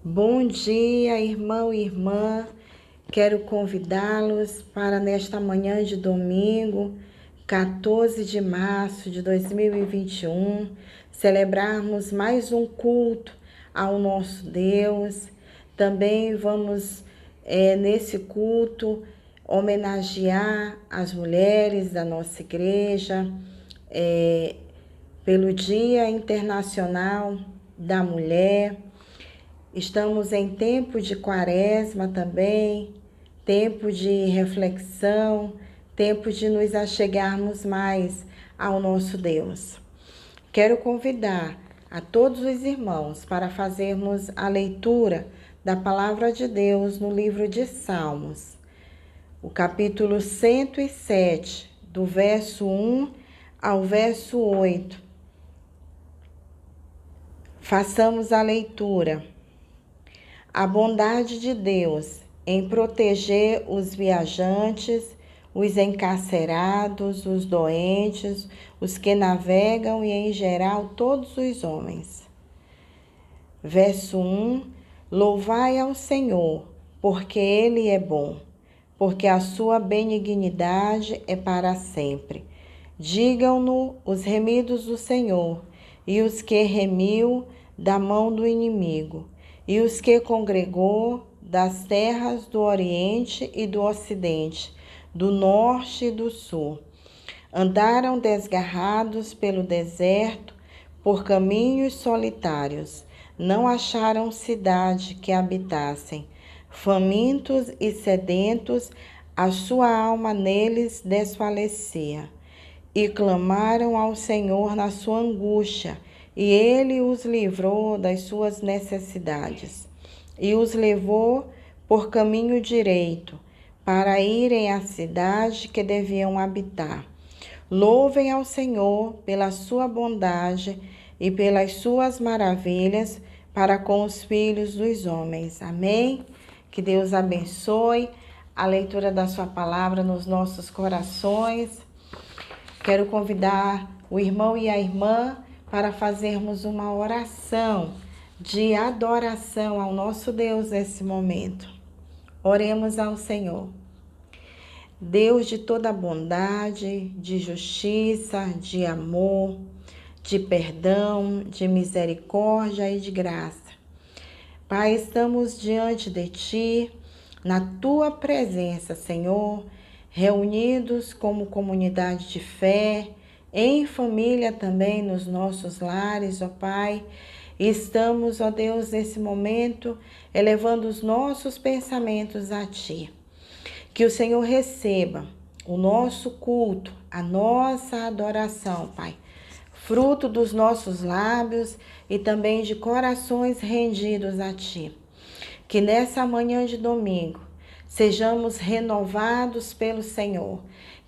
Bom dia, irmão e irmã. Quero convidá-los para nesta manhã de domingo, 14 de março de 2021, celebrarmos mais um culto ao nosso Deus. Também vamos, nesse culto, homenagear as mulheres da nossa igreja, pelo Dia Internacional da Mulher. Estamos em tempo de quaresma também, tempo de reflexão, tempo de nos achegarmos mais ao nosso Deus. Quero convidar a todos os irmãos para fazermos a leitura da Palavra de Deus no livro de Salmos, o capítulo 107, do verso 1 ao verso 8. Façamos a leitura. A bondade de Deus em proteger os viajantes, os encarcerados, os doentes, os que navegam e, em geral, todos os homens. Verso 1. Louvai ao Senhor, porque Ele é bom, porque a sua benignidade é para sempre. Digam-no os remidos do Senhor, e os que remiu da mão do inimigo, e os que congregou das terras do Oriente e do Ocidente, do Norte e do Sul. Andaram desgarrados pelo deserto, por caminhos solitários. Não acharam cidade que habitassem. Famintos e sedentos, a sua alma neles desfalecia. E clamaram ao Senhor na sua angústia, e Ele os livrou das suas necessidades, e os levou por caminho direito, para irem à cidade que deviam habitar. Louvem ao Senhor pela sua bondade e pelas suas maravilhas para com os filhos dos homens. Amém? Que Deus abençoe a leitura da sua palavra nos nossos corações. Quero convidar o irmão e a irmã para fazermos uma oração de adoração ao nosso Deus nesse momento. Oremos ao Senhor. Deus de toda bondade, de justiça, de amor, de perdão, de misericórdia e de graça. Pai, estamos diante de Ti, na Tua presença, Senhor, reunidos como comunidade de fé, em família também nos nossos lares, ó Pai. Estamos, ó Deus, nesse momento, elevando os nossos pensamentos a Ti. Que o Senhor receba o nosso culto, a nossa adoração, Pai, fruto dos nossos lábios e também de corações rendidos a Ti. Que nessa manhã de domingo sejamos renovados pelo Senhor.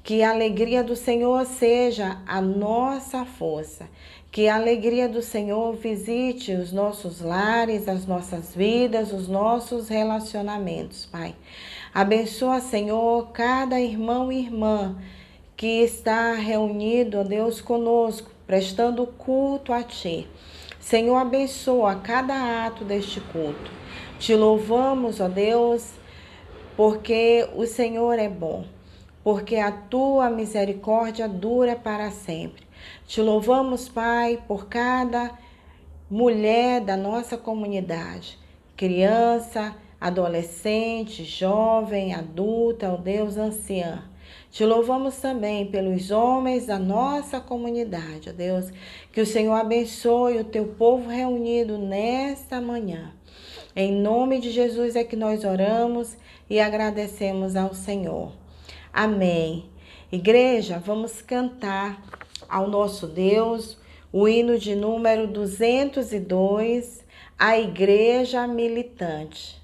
Que a alegria do Senhor seja a nossa força. Que a alegria do Senhor visite os nossos lares, as nossas vidas, os nossos relacionamentos, Pai. Abençoa, Senhor, cada irmão e irmã que está reunido, ó Deus, conosco, prestando culto a Ti. Senhor, abençoa cada ato deste culto. Te louvamos, ó Deus, porque o Senhor é bom, porque a Tua misericórdia dura para sempre. Te louvamos, Pai, por cada mulher da nossa comunidade, criança, adolescente, jovem, adulta, ó Deus, anciã. Te louvamos também pelos homens da nossa comunidade, ó Deus, que o Senhor abençoe o Teu povo reunido nesta manhã. Em nome de Jesus é que nós oramos e agradecemos ao Senhor. Amém. Igreja, vamos cantar ao nosso Deus o hino de número 202, a Igreja Militante.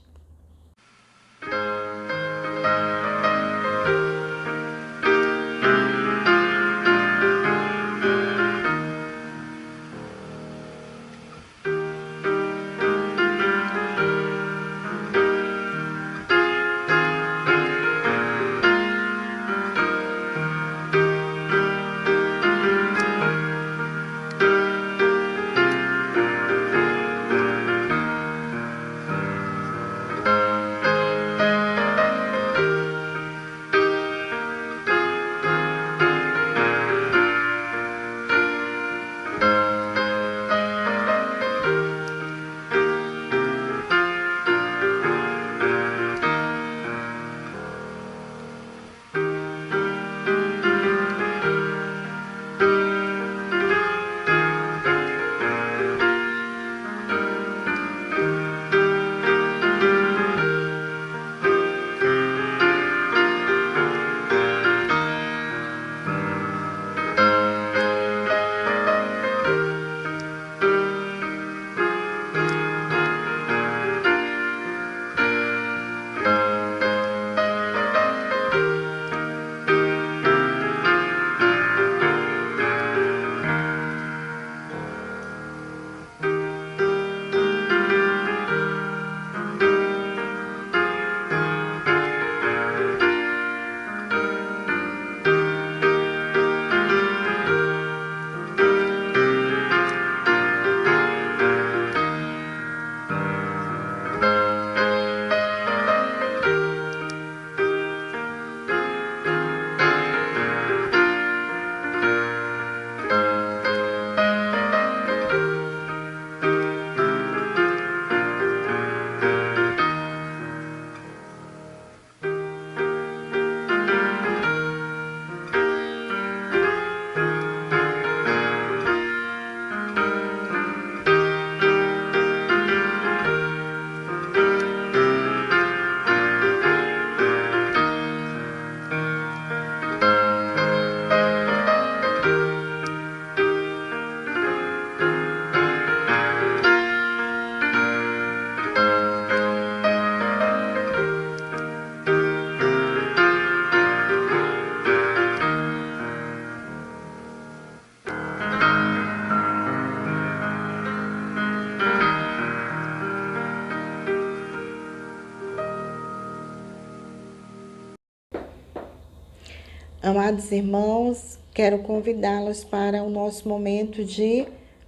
Amados irmãos, quero convidá-los para o nosso momento de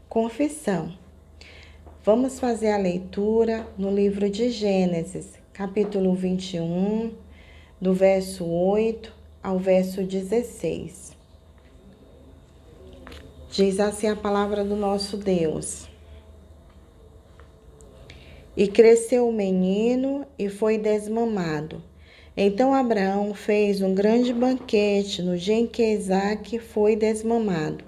confissão. Vamos fazer a leitura no livro de Gênesis, capítulo 21, do verso 8 ao verso 16. Diz assim a palavra do nosso Deus. E cresceu o menino e foi desmamado. Então Abraão fez um grande banquete no dia em que Isaque foi desmamado.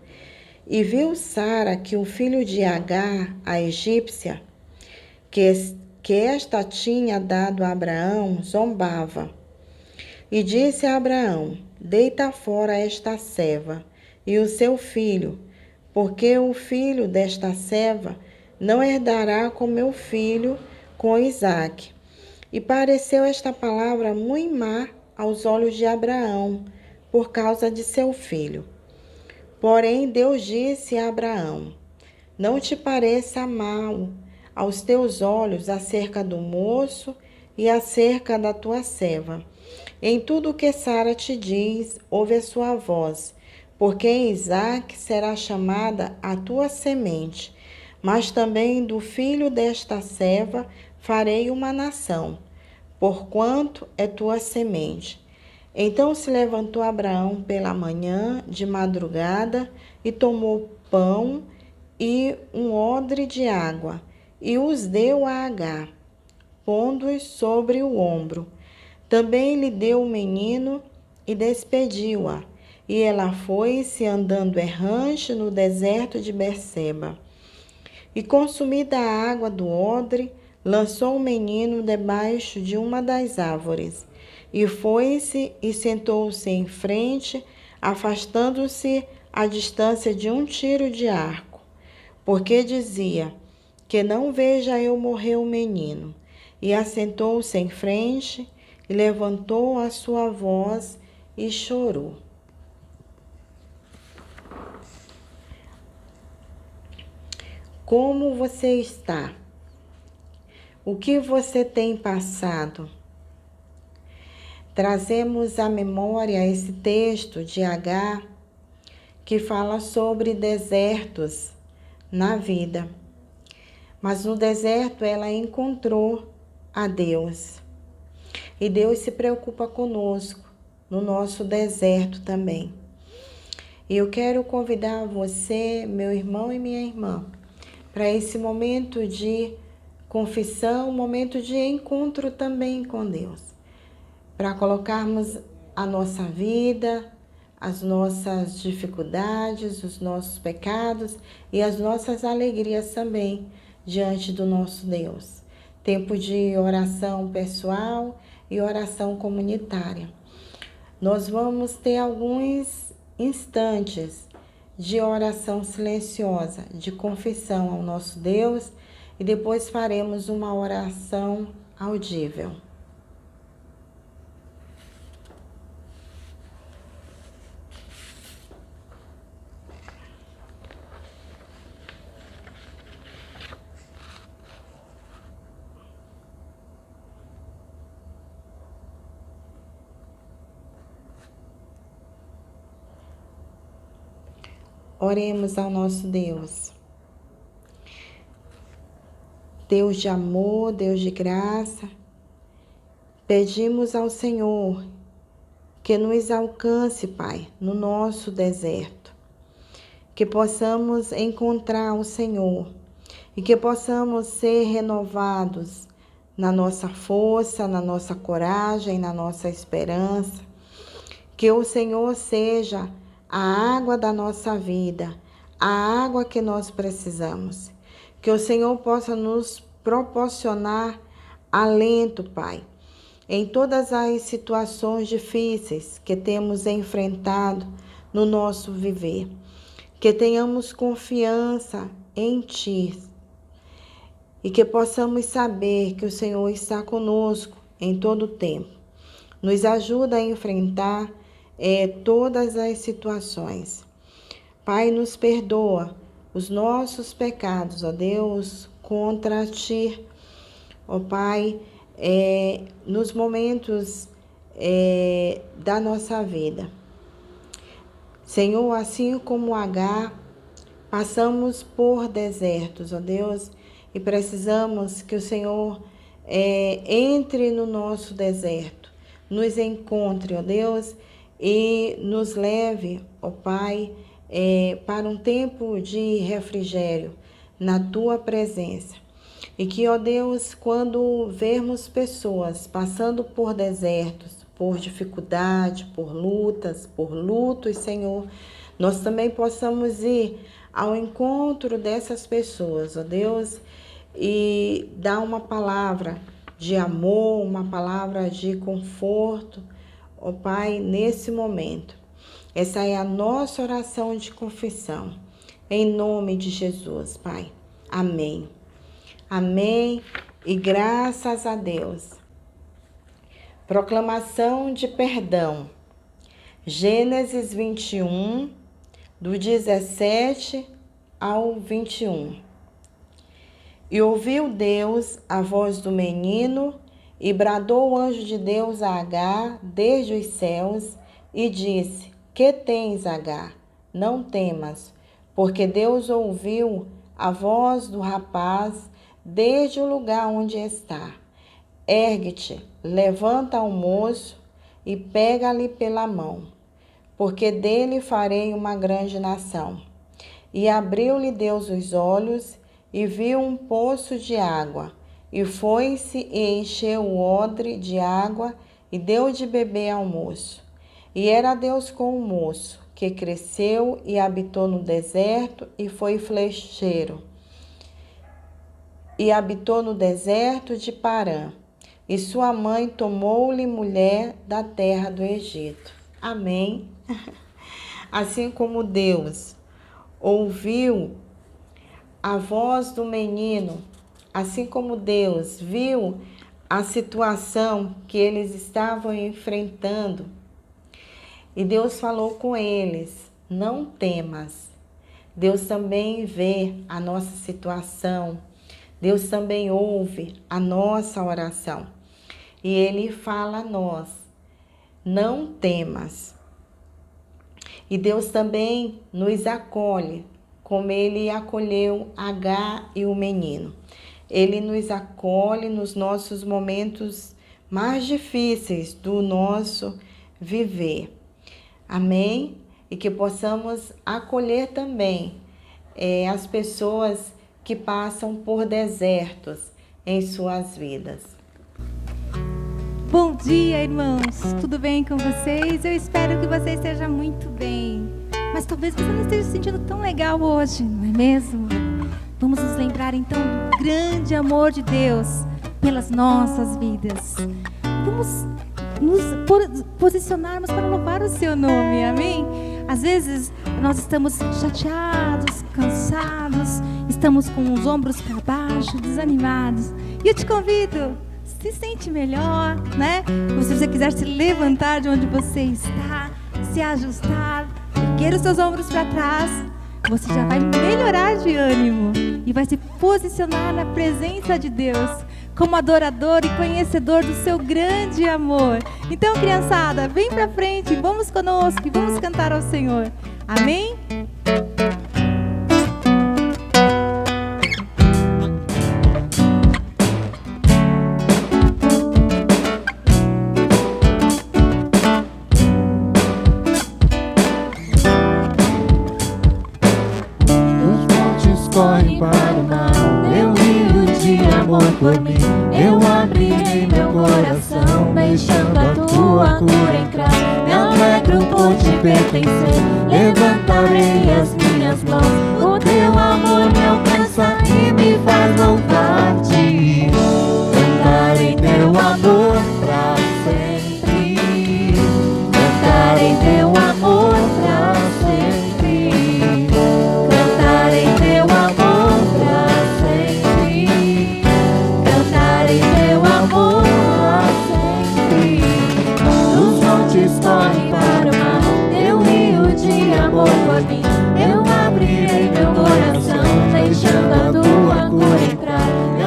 E viu Sara que o filho de Agar, a egípcia, que esta tinha dado a Abraão, zombava. E disse a Abraão: deita fora esta serva e o seu filho, porque o filho desta serva não herdará com meu filho, com Isaque. E pareceu esta palavra muito má aos olhos de Abraão, por causa de seu filho. Porém, Deus disse a Abraão: não te pareça mal aos teus olhos acerca do moço e acerca da tua serva. Em tudo o que Sara te diz, ouve a sua voz, porque em Isaque será chamada a tua semente, mas também do filho desta serva farei uma nação, porquanto é tua semente. Então se levantou Abraão pela manhã, de madrugada, e tomou pão e um odre de água, e os deu a Agar, pondo-os sobre o ombro. Também lhe deu o menino e despediu-a, e ela foi-se andando errante no deserto de Berseba. E consumida a água do odre, lançou o menino debaixo de uma das árvores, e foi-se e sentou-se em frente, afastando-se à distância de um tiro de arco, porque dizia: que não veja eu morrer o menino. E assentou-se em frente, e levantou a sua voz e chorou. Como você está? O que você tem passado? Trazemos à memória esse texto de Agar, que fala sobre desertos na vida. Mas no deserto ela encontrou a Deus. E Deus se preocupa conosco no nosso deserto também. E eu quero convidar você, meu irmão e minha irmã, para esse momento de confissão, momento de encontro também com Deus, para colocarmos a nossa vida, as nossas dificuldades, os nossos pecados e as nossas alegrias também diante do nosso Deus. Tempo de oração pessoal e oração comunitária. Nós vamos ter alguns instantes de oração silenciosa, de confissão ao nosso Deus, e depois faremos uma oração audível. Oremos ao nosso Deus. Deus de amor, Deus de graça, pedimos ao Senhor que nos alcance, Pai, no nosso deserto, que possamos encontrar o Senhor e que possamos ser renovados na nossa força, na nossa coragem, na nossa esperança, que o Senhor seja a água da nossa vida, a água que nós precisamos. Que o Senhor possa nos proporcionar alento, Pai, em todas as situações difíceis que temos enfrentado no nosso viver. Que tenhamos confiança em Ti e que possamos saber que o Senhor está conosco em todo o tempo. Nos ajuda a enfrentar todas as situações. Pai, nos perdoa os nossos pecados, ó Deus, contra Ti, ó Pai, nos momentos da nossa vida. Senhor, assim como Agar, passamos por desertos, ó Deus, e precisamos que o Senhor entre no nosso deserto, nos encontre, ó Deus, e nos leve, ó Pai, para um tempo de refrigério na Tua presença. E que, ó Deus, quando vermos pessoas passando por desertos, por dificuldade, por lutas, por lutos, Senhor, nós também possamos ir ao encontro dessas pessoas, ó Deus, e dar uma palavra de amor, uma palavra de conforto, ó Pai, nesse momento. Essa é a nossa oração de confissão, em nome de Jesus, Pai. Amém. Amém e graças a Deus. Proclamação de perdão. Gênesis 21, do 17 ao 21. E ouviu Deus a voz do menino, e bradou o anjo de Deus a Agar desde os céus, e disse: Que tens, Agar? Não temas, porque Deus ouviu a voz do rapaz desde o lugar onde está. Ergue-te, levanta o moço e pega-lhe pela mão, porque dele farei uma grande nação. E abriu-lhe Deus os olhos, e viu um poço de água, e foi-se e encheu o odre de água, e deu de beber ao moço. E era Deus com o moço, que cresceu e habitou no deserto, e foi flecheiro. E habitou no deserto de Parã. E sua mãe tomou-lhe mulher da terra do Egito. Amém. Assim como Deus ouviu a voz do menino, assim como Deus viu a situação que eles estavam enfrentando, e Deus falou com eles: não temas. Deus também vê a nossa situação, Deus também ouve a nossa oração. E Ele fala a nós: não temas. E Deus também nos acolhe, como Ele acolheu Agar e o menino. Ele nos acolhe nos nossos momentos mais difíceis do nosso viver. Amém? E que possamos acolher também as pessoas que passam por desertos em suas vidas. Bom dia, irmãos! Tudo bem com vocês? Eu espero que você esteja muito bem. Mas talvez você não esteja se sentindo tão legal hoje, não é mesmo? Vamos nos lembrar então do grande amor de Deus pelas nossas vidas. Vamos nos posicionarmos para louvar o seu nome, amém? Às vezes nós estamos chateados, cansados, estamos com os ombros para baixo, desanimados. E eu te convido, se sente melhor, né? Se você quiser se levantar de onde você está, se ajustar, erguer os seus ombros para trás, você já vai melhorar de ânimo e vai se posicionar na presença de Deus como adorador e conhecedor do seu grande amor. Então, criançada, vem pra frente, vamos conosco e vamos cantar ao Senhor. Amém? Corre para o mar, meu rio de amor por mim. Eu abrirei meu coração, deixando a tua cura entrar. Me alegro por te pertencer, levantarei as minhas mãos. O teu amor me alcança e me faz louvar-te. Cantarei teu amor pra sempre, cantarei teu amor pra sempre. Corre para o mar, teu rio de amor por mim. Eu abrirei meu coração, deixando a tua cura entrar. Me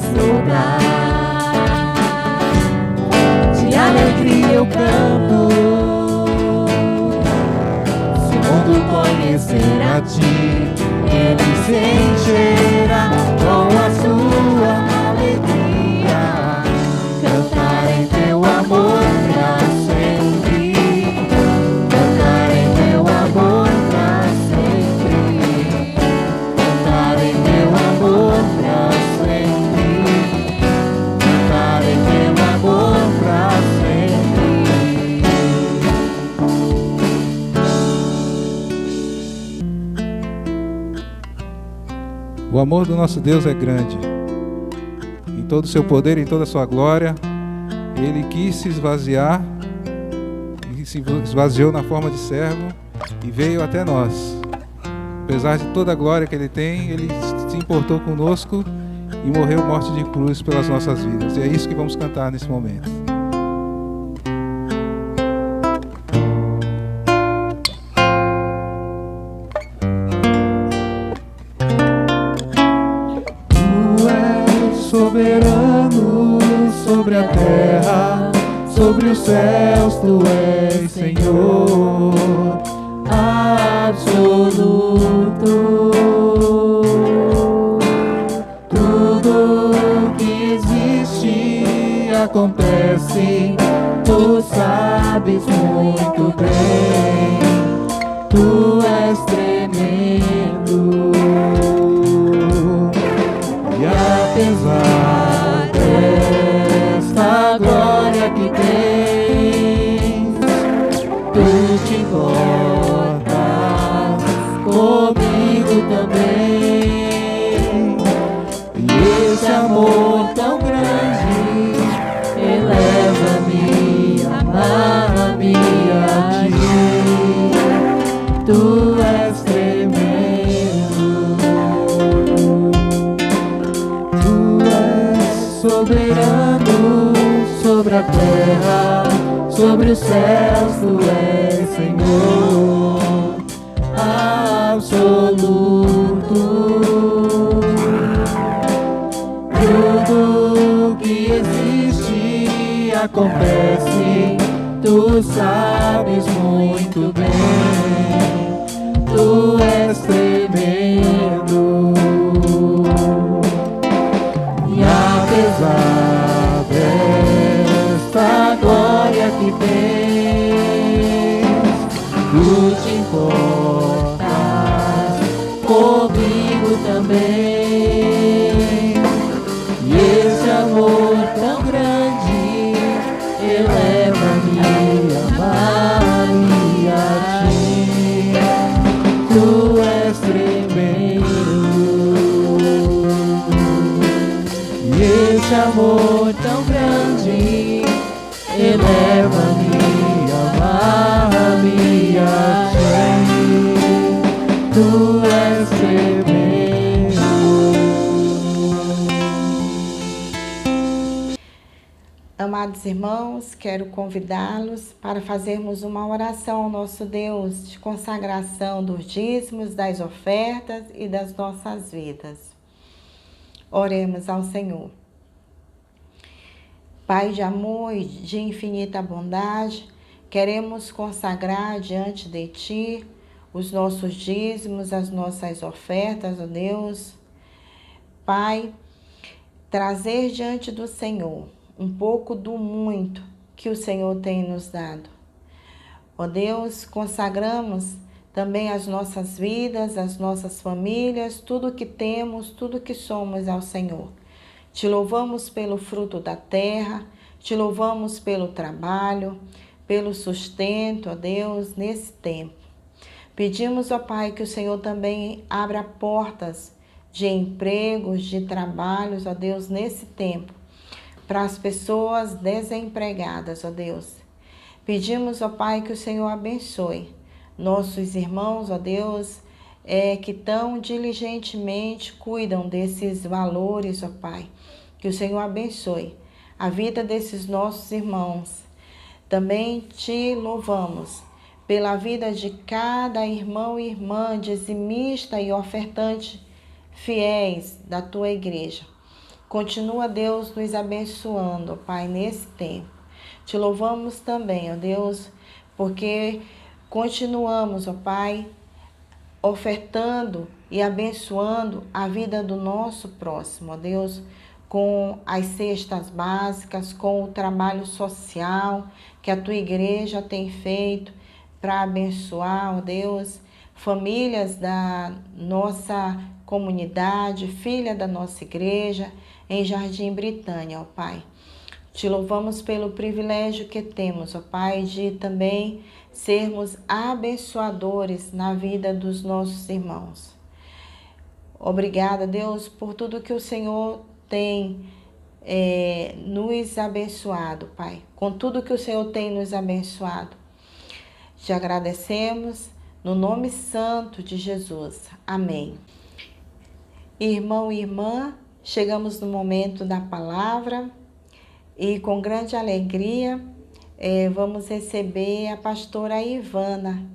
desfrutar. De alegria eu canto, se o mundo conhecer a ti, ele se encherá com a sua alegria. Cantar em teu amor pra sempre, cantar em teu amor pra sempre, cantar em teu amor pra sempre, cantar em teu amor pra sempre. O amor do nosso Deus é grande. Em todo o seu poder, em toda a sua glória, Ele quis se esvaziar e se esvaziou na forma de servo e veio até nós. Apesar de toda a glória que Ele tem, Ele se importou conosco e morreu morte de cruz pelas nossas vidas. E é isso que vamos cantar nesse momento. Soberano sobre a terra, sobre os céus, tu és Senhor absoluto. Tudo que existe acontece, tu sabes muito bem, tu és tremendo. E apesar desta glória que tens, tu te importas comigo também. E esse amor tão grande eleva-me, amar-me a ti. Tu és tremendo. Soberano sobre a terra, sobre os céus, tu és Senhor absoluto. Tudo que existe acontece, tu sabes muito bem, tu és tremendo. Apesar desta glória que tens, tu te importas comigo também. E esse amor tão grande eleva-me, amar-me a ti. Tu és tremendo. Esse amor tão grande eleva-me, amar-me a ti. Tu és tremendo. Amados irmãos, quero convidá-los para fazermos uma oração ao nosso Deus de consagração dos dízimos, das ofertas e das nossas vidas. Oremos ao Senhor. Pai de amor e de infinita bondade, queremos consagrar diante de Ti os nossos dízimos, as nossas ofertas, ó Deus. Pai, trazer diante do Senhor um pouco do muito que o Senhor tem nos dado. Ó Deus, consagramos também as nossas vidas, as nossas famílias, tudo que temos, tudo que somos ao Senhor. Te louvamos pelo fruto da terra, te louvamos pelo trabalho, pelo sustento, ó Deus, nesse tempo. Pedimos, ó Pai, que o Senhor também abra portas de empregos, de trabalhos, ó Deus, nesse tempo, para as pessoas desempregadas, ó Deus. Pedimos, ó Pai, que o Senhor abençoe nossos irmãos, ó Deus, que tão diligentemente cuidam desses valores, ó Pai. Que o Senhor abençoe a vida desses nossos irmãos. Também te louvamos pela vida de cada irmão e irmã, dizimista e ofertante fiéis da tua igreja. Continua, Deus, nos abençoando, ó Pai, nesse tempo. Te louvamos também, ó Deus, porque continuamos, ó Pai, ofertando e abençoando a vida do nosso próximo, ó Deus, com as cestas básicas, com o trabalho social que a tua igreja tem feito para abençoar, ó Deus, famílias da nossa comunidade, filha da nossa igreja em Jardim Britânia, ó Pai. Te louvamos pelo privilégio que temos, ó Pai, de também sermos abençoadores na vida dos nossos irmãos. Obrigada, Deus, por tudo que o Senhor tem nos abençoado, Pai. Com tudo que o Senhor tem nos abençoado. Te agradecemos no nome santo de Jesus. Amém. Irmão e irmã, chegamos no momento da palavra e com grande alegria vamos receber a pastora Ivana,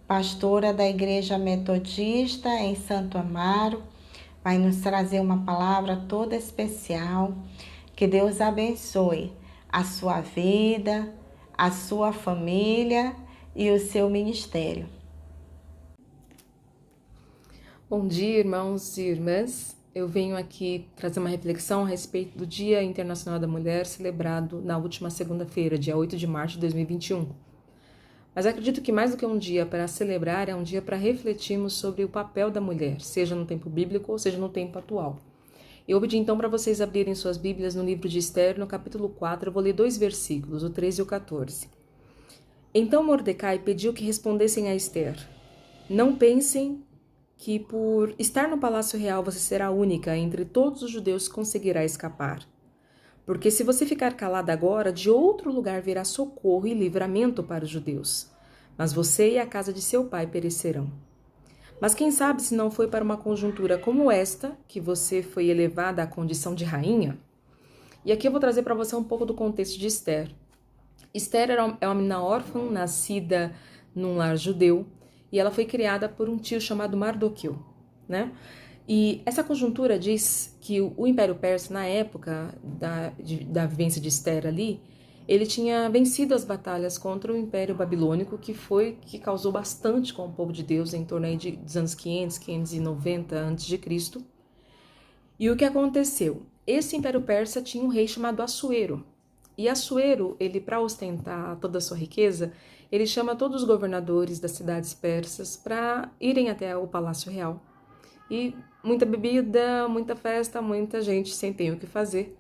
pastora da Igreja Metodista em Santo Amaro. Vai nos trazer uma palavra toda especial. Que Deus abençoe a sua vida, a sua família e o seu ministério. Bom dia, irmãos e irmãs. Eu venho aqui trazer uma reflexão a respeito do Dia Internacional da Mulher, celebrado na última segunda-feira, dia 8 de março de 2021. Mas acredito que mais do que um dia para celebrar, é um dia para refletirmos sobre o papel da mulher, seja no tempo bíblico ou seja no tempo atual. Eu vou pedir então para vocês abrirem suas Bíblias no livro de Esther, no capítulo 4, eu vou ler 2 versículos, o 13 e o 14. Então Mordecai pediu que respondessem a Esther: não pensem que por estar no palácio real você será a única entre todos os judeus que conseguirá escapar. Porque se você ficar calada agora, de outro lugar virá socorro e livramento para os judeus. Mas você e a casa de seu pai perecerão. Mas quem sabe se não foi para uma conjuntura como esta que você foi elevada à condição de rainha? E aqui eu vou trazer para você um pouco do contexto de Esther. Esther é uma menina órfã, nascida num lar judeu, e ela foi criada por um tio chamado Mardoqueu, né? E essa conjuntura diz que o Império Persa, na época da vivência de Esther ali, ele tinha vencido as batalhas contra o Império Babilônico, que causou bastante com o povo de Deus em torno aí dos anos 500, 590 a.C. E o que aconteceu? Esse Império Persa tinha um rei chamado Assuero. E Assuero, ele, para ostentar toda a sua riqueza, ele chama todos os governadores das cidades persas para irem até o Palácio Real. E muita bebida, muita festa, muita gente sem ter o que fazer.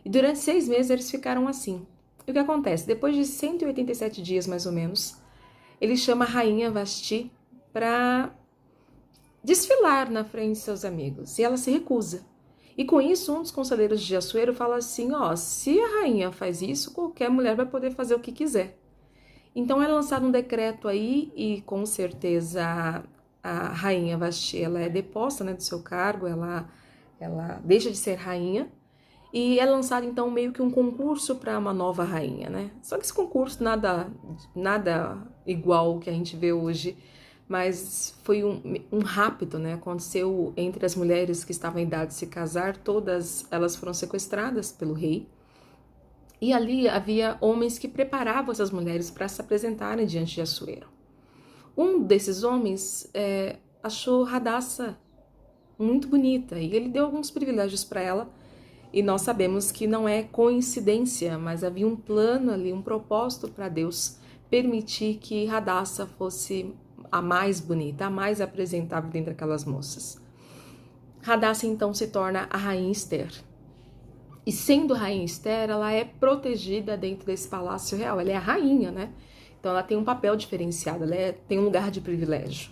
E durante 6 meses eles ficaram assim. E o que acontece? Depois de 187 dias, mais ou menos, ele chama a rainha Vasti para desfilar na frente de seus amigos. E ela se recusa. E com isso, um dos conselheiros de Assuero fala assim, se a rainha faz isso, qualquer mulher vai poder fazer o que quiser. Então é lançado um decreto aí e com certeza a rainha Vasti, ela é deposta, né, do seu cargo, ela deixa de ser rainha. E é lançado, então, meio que um concurso para uma nova rainha, né? Só que esse concurso nada igual ao que a gente vê hoje, mas foi um rapto, né? Aconteceu entre as mulheres que estavam em idade de se casar, todas elas foram sequestradas pelo rei. E ali havia homens que preparavam essas mulheres para se apresentarem diante de Assuero. Um desses homens achou Radassa muito bonita e ele deu alguns privilégios para ela. E nós sabemos que não é coincidência, mas havia um plano ali, um propósito para Deus permitir que Radassa fosse a mais bonita, a mais apresentável dentre aquelas moças. Radassa então se torna a rainha Esther. E sendo rainha Esther, ela é protegida dentro desse palácio real. Ela é a rainha, né? Então ela tem um papel diferenciado, tem um lugar de privilégio.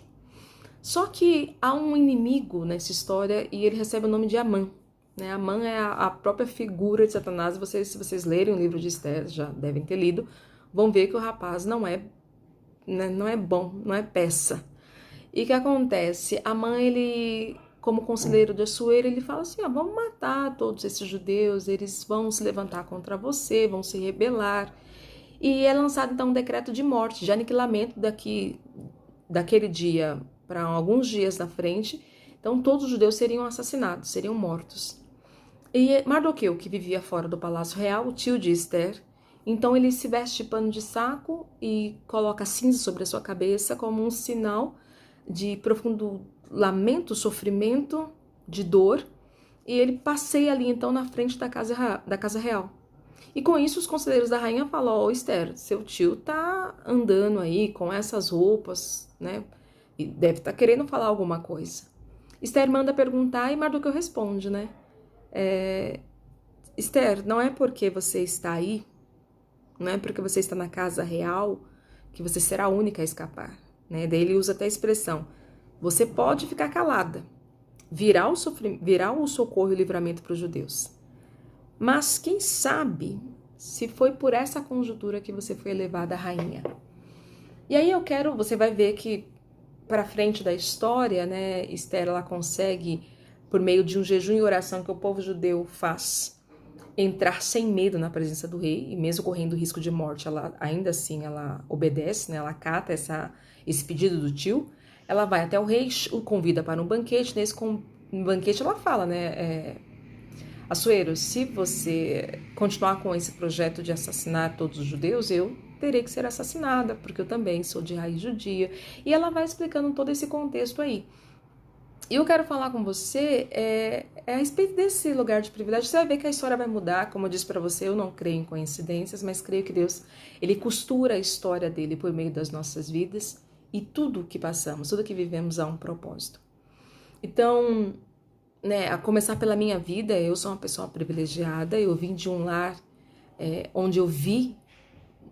Só que há um inimigo nessa história e ele recebe o nome de Amã. Amã é a própria figura de Satanás. Se vocês lerem o livro de Esther, já devem ter lido, vão ver que o rapaz não é bom, não é peça. E o que acontece? Amã, ele, como conselheiro de Assuero, ele fala assim, vamos matar todos esses judeus, eles vão se levantar contra você, vão se rebelar. E é lançado então um decreto de morte, de aniquilamento daquele dia para alguns dias na frente. Então todos os judeus seriam assassinados, seriam mortos. E Mardoqueu, que vivia fora do palácio real, o tio de Esther, então ele se veste de pano de saco e coloca cinza sobre a sua cabeça como um sinal de profundo lamento, sofrimento, de dor, e ele passeia ali então na frente da casa real. E com isso os conselheiros da rainha falam: ó, Esther, seu tio tá andando aí com essas roupas, né? E deve estar querendo falar alguma coisa. Esther manda perguntar e Mardoqueu responde, né? Esther, não é porque você está aí, não é porque você está na casa real que você será a única a escapar, né? Daí ele usa até a expressão: você pode ficar calada, virá o socorro e o livramento para os judeus. Mas quem sabe se foi por essa conjuntura que você foi elevada a rainha. E aí você vai ver que para frente da história, né, Esther, ela consegue, por meio de um jejum e oração que o povo judeu faz, entrar sem medo na presença do rei, e mesmo correndo risco de morte, ainda assim ela obedece, né, ela acata esse pedido do tio. Ela vai até o rei, o convida para um banquete. Nesse banquete ela fala, né, Assuero, se você continuar com esse projeto de assassinar todos os judeus, eu terei que ser assassinada, porque eu também sou de raiz judia. E ela vai explicando todo esse contexto aí. E eu quero falar com você a respeito desse lugar de privilégio. Você vai ver que a história vai mudar. Como eu disse para você, eu não creio em coincidências, mas creio que Deus, ele costura a história dele por meio das nossas vidas, e tudo que passamos, tudo que vivemos há um propósito. Então, né, a começar pela minha vida, eu sou uma pessoa privilegiada. Eu vim de um lar onde eu vi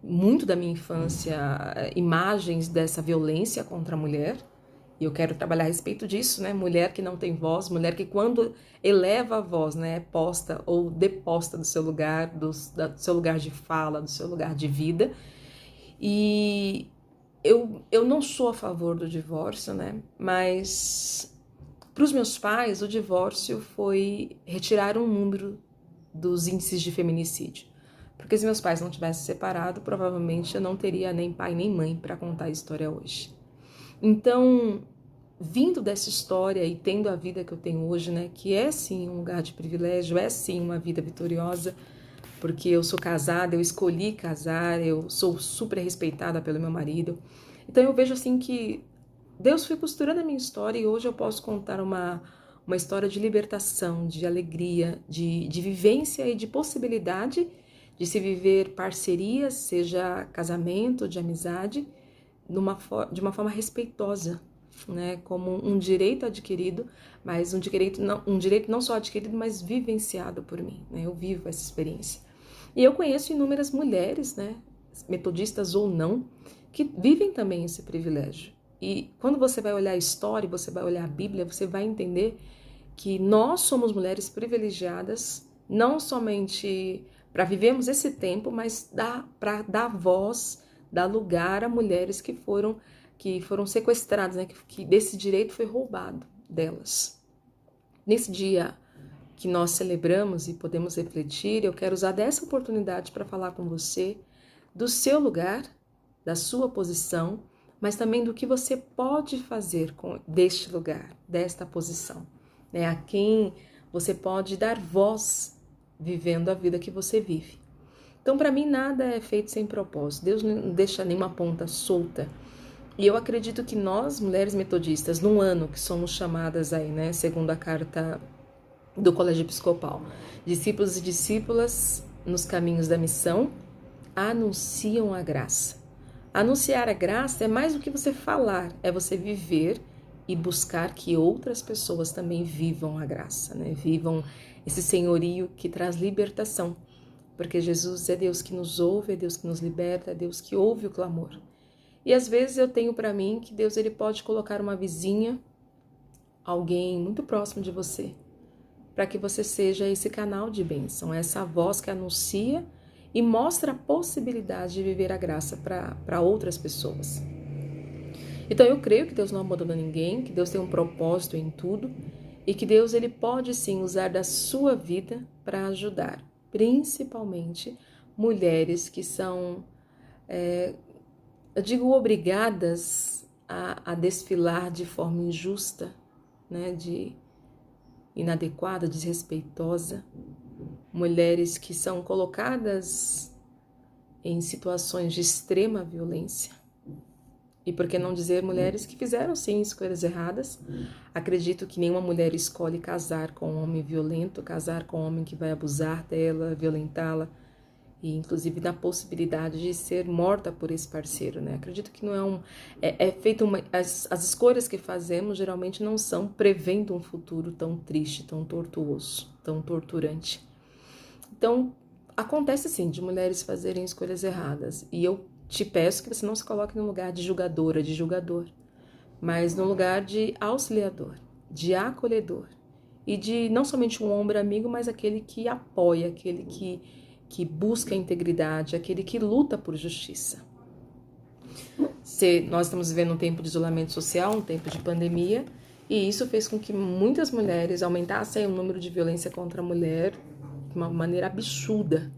muito da minha infância imagens dessa violência contra a mulher, e eu quero trabalhar a respeito disso, né? Mulher que não tem voz, mulher que quando eleva a voz, né, é posta ou deposta do seu lugar, do seu lugar de fala, do seu lugar de vida. E eu não sou a favor do divórcio, né? Mas para os meus pais, o divórcio foi retirar um número dos índices de feminicídio. Porque se meus pais não tivessem separado, provavelmente eu não teria nem pai nem mãe para contar a história hoje. Então, vindo dessa história e tendo a vida que eu tenho hoje, né, que é sim um lugar de privilégio, é sim uma vida vitoriosa, porque eu sou casada, eu escolhi casar, eu sou super respeitada pelo meu marido. Então eu vejo assim que Deus foi costurando a minha história, e hoje eu posso contar uma história de libertação, de alegria, de vivência e de possibilidade de se viver parcerias, seja casamento, de amizade, de uma forma respeitosa, né? Como um direito adquirido, mas um direito não só adquirido, mas vivenciado por mim, né? Eu vivo essa experiência. E eu conheço inúmeras mulheres, né, metodistas ou não, que vivem também esse privilégio. E quando você vai olhar a história, você vai olhar a Bíblia, você vai entender que nós somos mulheres privilegiadas, não somente para vivermos esse tempo, mas para dar voz, dar lugar a mulheres que foram sequestradas, né? Que desse direito foi roubado delas. Nesse dia que nós celebramos e podemos refletir, eu quero usar dessa oportunidade para falar com você do seu lugar, da sua posição, mas também do que você pode fazer deste lugar, desta posição, né? A quem você pode dar voz vivendo a vida que você vive. Então, para mim, nada é feito sem propósito. Deus não deixa nenhuma ponta solta. E eu acredito que nós, mulheres metodistas, num ano que somos chamadas aí, né, segundo a carta do Colégio Episcopal, discípulos e discípulas nos caminhos da missão, anunciam a graça. Anunciar a graça é mais do que você falar, é você viver e buscar que outras pessoas também vivam a graça, né? Vivam esse senhorio que traz libertação, porque Jesus é Deus que nos ouve, é Deus que nos liberta, é Deus que ouve o clamor. E às vezes eu tenho para mim que Deus, ele pode colocar uma vizinha, alguém muito próximo de você, para que você seja esse canal de bênção, essa voz que anuncia e mostra a possibilidade de viver a graça para outras pessoas. Então eu creio que Deus não abandona ninguém, que Deus tem um propósito em tudo, e que Deus, ele pode sim usar da sua vida para ajudar, principalmente mulheres que são, eu digo, obrigadas a desfilar de forma injusta, né? inadequada, desrespeitosa, mulheres que são colocadas em situações de extrema violência. E por que não dizer mulheres que fizeram sim escolhas erradas? Acredito que nenhuma mulher escolhe casar com um homem violento, casar com um homem que vai abusar dela, violentá-la, e inclusive da possibilidade de ser morta por esse parceiro, né? Acredito que não é feito as escolhas que fazemos geralmente não são prevendo um futuro tão triste, tão tortuoso, tão torturante. Então, acontece sim de mulheres fazerem escolhas erradas, e eu te peço que você não se coloque no lugar de julgadora, de julgador, mas no lugar de auxiliador, de acolhedor, e de não somente um ombro amigo, mas aquele que apoia, aquele que busca a integridade, aquele que luta por justiça. Nós estamos vivendo um tempo de isolamento social, um tempo de pandemia, e isso fez com que muitas mulheres aumentassem o número de violência contra a mulher de uma maneira absurda.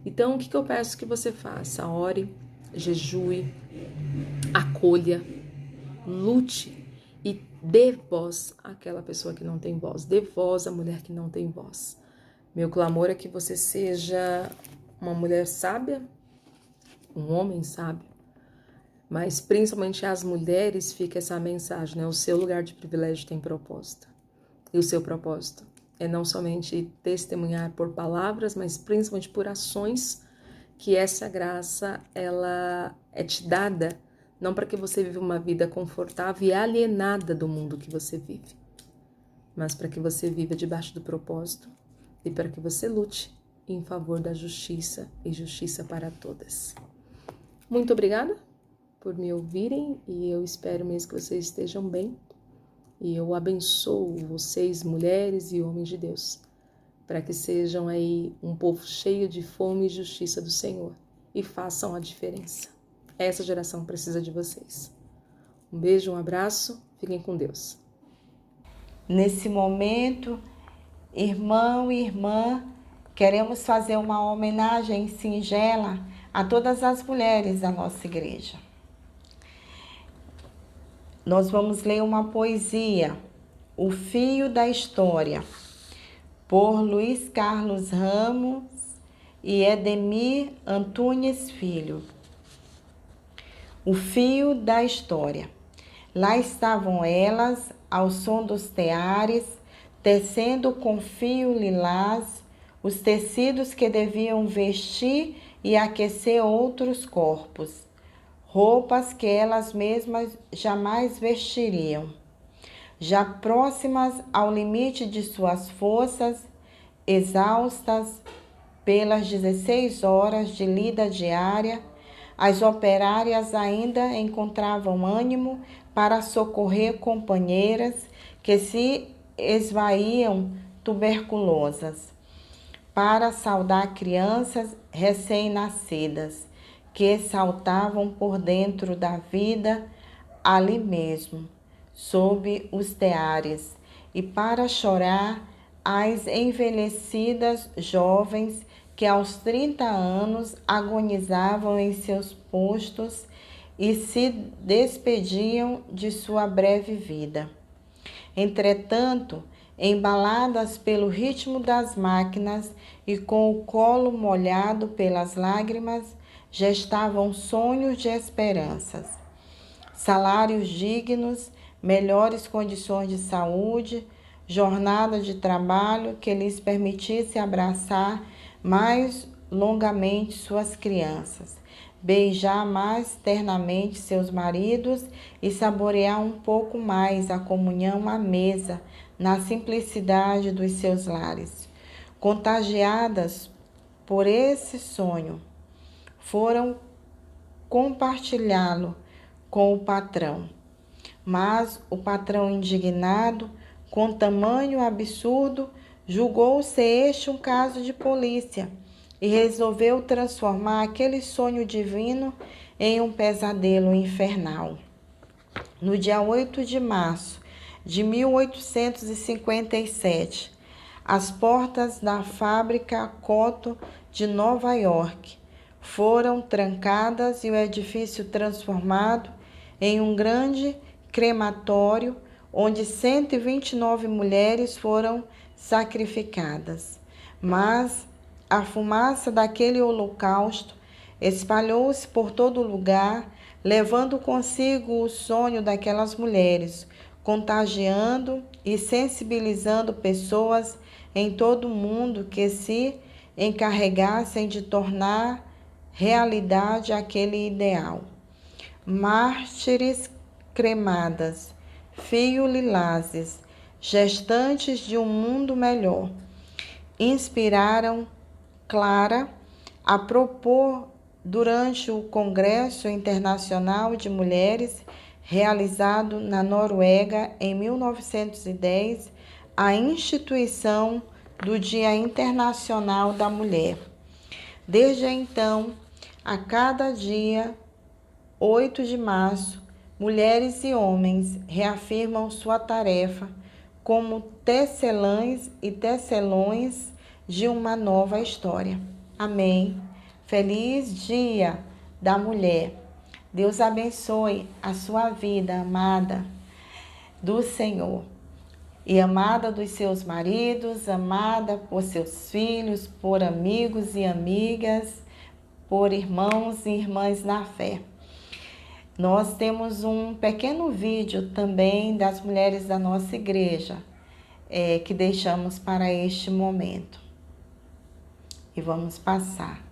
Então, o que eu peço que você faça? Ore, jejue, acolha, lute e dê voz àquela pessoa que não tem voz. Dê voz à mulher que não tem voz. Meu clamor é que você seja uma mulher sábia, um homem sábio, mas principalmente às mulheres fica essa mensagem, né? O seu lugar de privilégio tem propósito. E o seu propósito é não somente testemunhar por palavras, mas principalmente por ações, que essa graça ela é te dada, não para que você viva uma vida confortável e alienada do mundo que você vive, mas para que você viva debaixo do propósito e para que você lute em favor da justiça e justiça para todas. Muito obrigada por me ouvirem e eu espero mesmo que vocês estejam bem. E eu abençoo vocês, mulheres e homens de Deus, para que sejam aí um povo cheio de fome e justiça do Senhor e façam a diferença. Essa geração precisa de vocês. Um beijo, um abraço, fiquem com Deus. Nesse momento, irmão e irmã, queremos fazer uma homenagem singela a todas as mulheres da nossa igreja. Nós vamos ler uma poesia, O Fio da História, por Luiz Carlos Ramos e Edemir Antunes Filho. O Fio da História. Lá estavam elas, ao som dos teares, tecendo com fio lilás os tecidos que deviam vestir e aquecer outros corpos, roupas que elas mesmas jamais vestiriam. Já próximas ao limite de suas forças, exaustas pelas 16 horas de lida diária, as operárias ainda encontravam ânimo para socorrer companheiras que se esvaíam tuberculosas, para saudar crianças recém-nascidas que saltavam por dentro da vida ali mesmo, sob os teares, e para chorar as envelhecidas jovens que aos 30 anos agonizavam em seus postos e se despediam de sua breve vida. Entretanto, embaladas pelo ritmo das máquinas e com o colo molhado pelas lágrimas, gestavam sonhos de esperanças. Salários dignos, melhores condições de saúde, jornada de trabalho que lhes permitisse abraçar mais longamente suas crianças, beijar mais ternamente seus maridos e saborear um pouco mais a comunhão à mesa na simplicidade dos seus lares. Contagiadas por esse sonho, foram compartilhá-lo com o patrão. Mas o patrão, indignado com tamanho absurdo, julgou-se este um caso de polícia e resolveu transformar aquele sonho divino em um pesadelo infernal. No dia 8 de março de 1857, as portas da fábrica Cotton de Nova York foram trancadas e o edifício transformado em um grande crematório onde 129 mulheres foram sacrificadas. Mas a fumaça daquele holocausto espalhou-se por todo lugar, levando consigo o sonho daquelas mulheres, contagiando e sensibilizando pessoas em todo o mundo que se encarregassem de tornar realidade aquele ideal. Mártires cremadas, fios lilazes, gestantes de um mundo melhor, inspiraram Clara a propor, durante o Congresso Internacional de Mulheres, realizado na Noruega em 1910, a instituição do Dia Internacional da Mulher. Desde então, a cada dia 8 de março, mulheres e homens reafirmam sua tarefa como tecelãs e tecelões de uma nova história. Amém. Feliz Dia da Mulher. Deus abençoe a sua vida, amada do Senhor. E amada dos seus maridos, amada por seus filhos, por amigos e amigas, por irmãos e irmãs na fé. Nós temos um pequeno vídeo também das mulheres da nossa igreja, que deixamos para este momento. E vamos passar.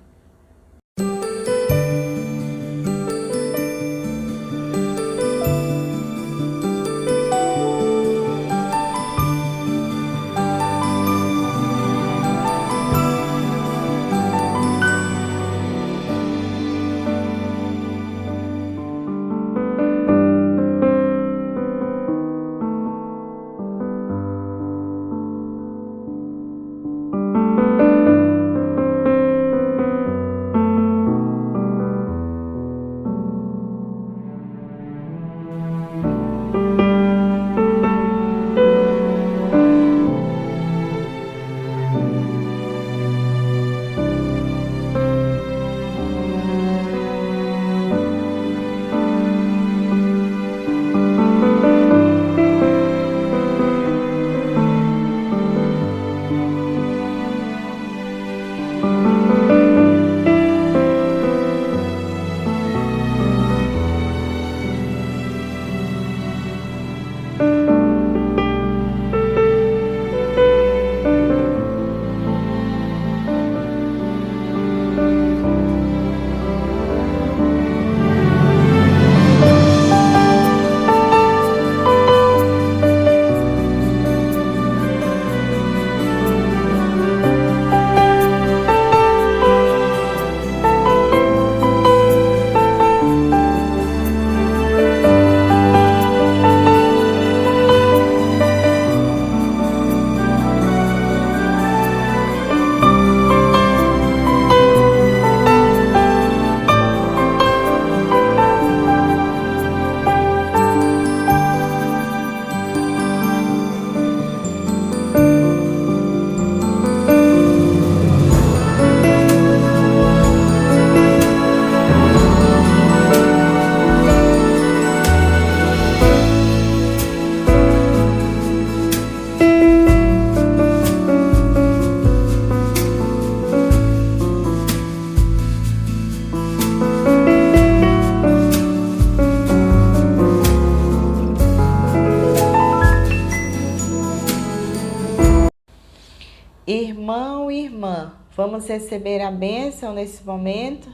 Irmão e irmã, vamos receber a bênção nesse momento.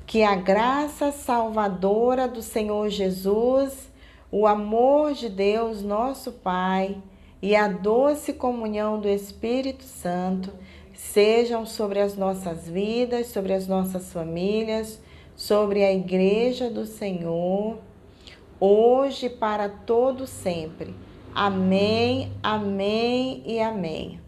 Que a graça salvadora do Senhor Jesus, o amor de Deus, nosso Pai, e a doce comunhão do Espírito Santo sejam sobre as nossas vidas, sobre as nossas famílias, sobre a Igreja do Senhor, hoje e para todo sempre. Amém, amém e amém.